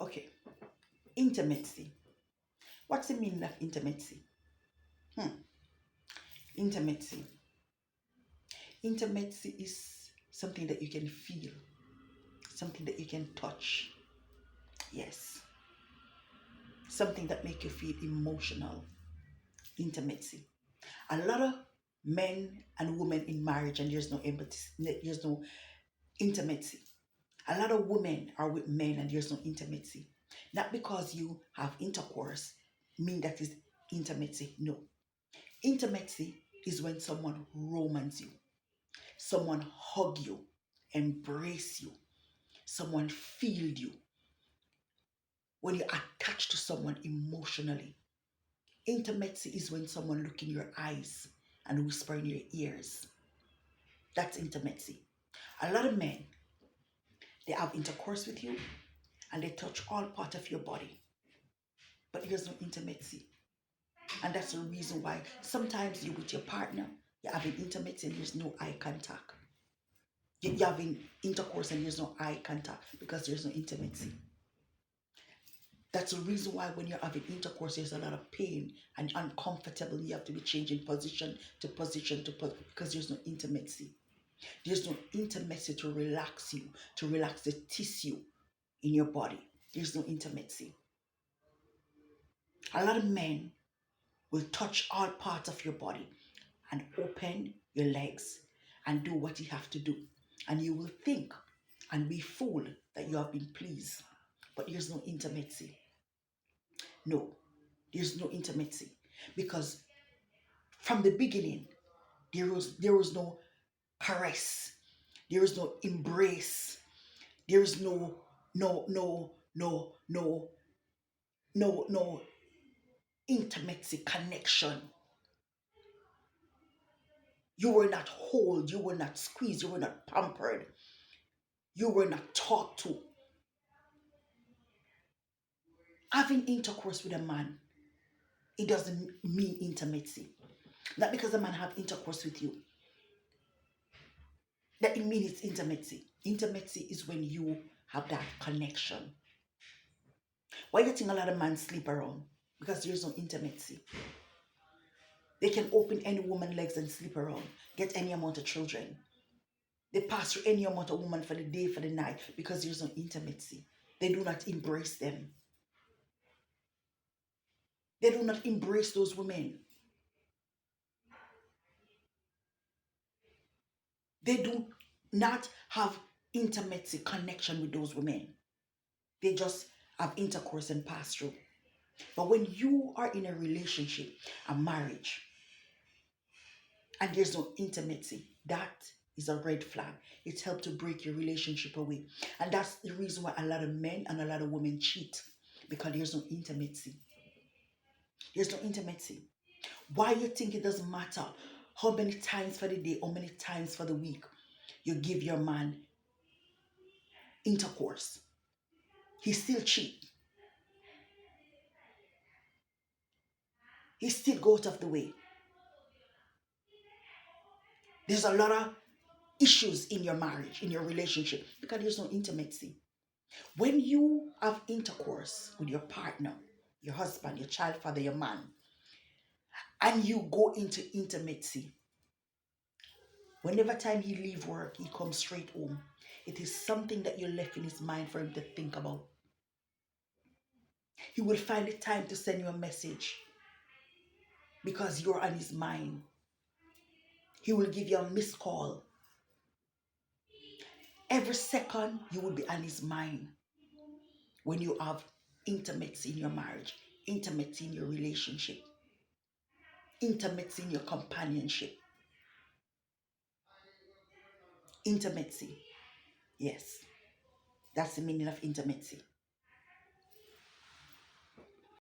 Okay, intimacy. What's the meaning of intimacy? Intimacy. Intimacy is something that you can feel, something that you can touch. Yes, something that make you feel emotional. Intimacy. A lot of men and women in marriage and there's no empathy, there's no intimacy. A lot of women are with men and there's no intimacy. Not because you have intercourse mean that is intimacy. No. Intimacy is when someone romance you, someone hug you, embrace you, someone feel you, when you attach to someone emotionally. Intimacy is when someone look in your eyes and whisper in your ears. That's intimacy. A lot of men, they have intercourse with you and they touch all part of your body, but there's no intimacy. And that's the reason why sometimes you with your partner, you're having intimacy and there's no eye contact. You're having intercourse and there's no eye contact because there's no intimacy. That's the reason why when you're having intercourse, there's a lot of pain and uncomfortable. You have to be changing position to position to position because there's no intimacy. There's no intimacy to relax you, to relax the tissue in your body. There's no intimacy. A lot of men will touch all parts of your body and open your legs and do what you have to do. And you will think and be fooled that you have been pleased. But there's no intimacy. No, there's no intimacy. Because from the beginning, there was no caress, there was no embrace, there is no intimacy connection. You were not held, you were not squeezed, you were not pampered, you were not talked to. Having intercourse with a man, it doesn't mean intimacy. Not because a man have intercourse with you, that it means it's intimacy. Intimacy is when you have that connection. Why do you think a lot of men sleep around? Because there's no intimacy. They can open any woman's legs and sleep around, get any amount of children. They pass through any amount of woman for the day, for the night, because there's no intimacy. They do not embrace them. They do not embrace those women. They do not have intimacy connection with those women. They just have intercourse and pass through. But when you are in a relationship, a marriage, and there's no intimacy, that is a red flag. It helps to break your relationship away. And that's the reason why a lot of men and a lot of women cheat, because there's no intimacy. There's no intimacy. Why you think it doesn't matter how many times for the day, how many times for the week you give your man intercourse? He still cheat. He still go out of the way. There's a lot of issues in your marriage, in your relationship, because there's no intimacy. When you have intercourse with your partner, your husband, your child father, your man, and you go into intimacy, whenever time he leave work, he comes straight home. It is something that you left in his mind for him to think about. He will find the time to send you a message because you're on his mind. He will give you a missed call. Every second, you will be on his mind when you have intimacy in your marriage, intimacy in your relationship, intimacy in your companionship. Intimacy. Yes, that's the meaning of intimacy.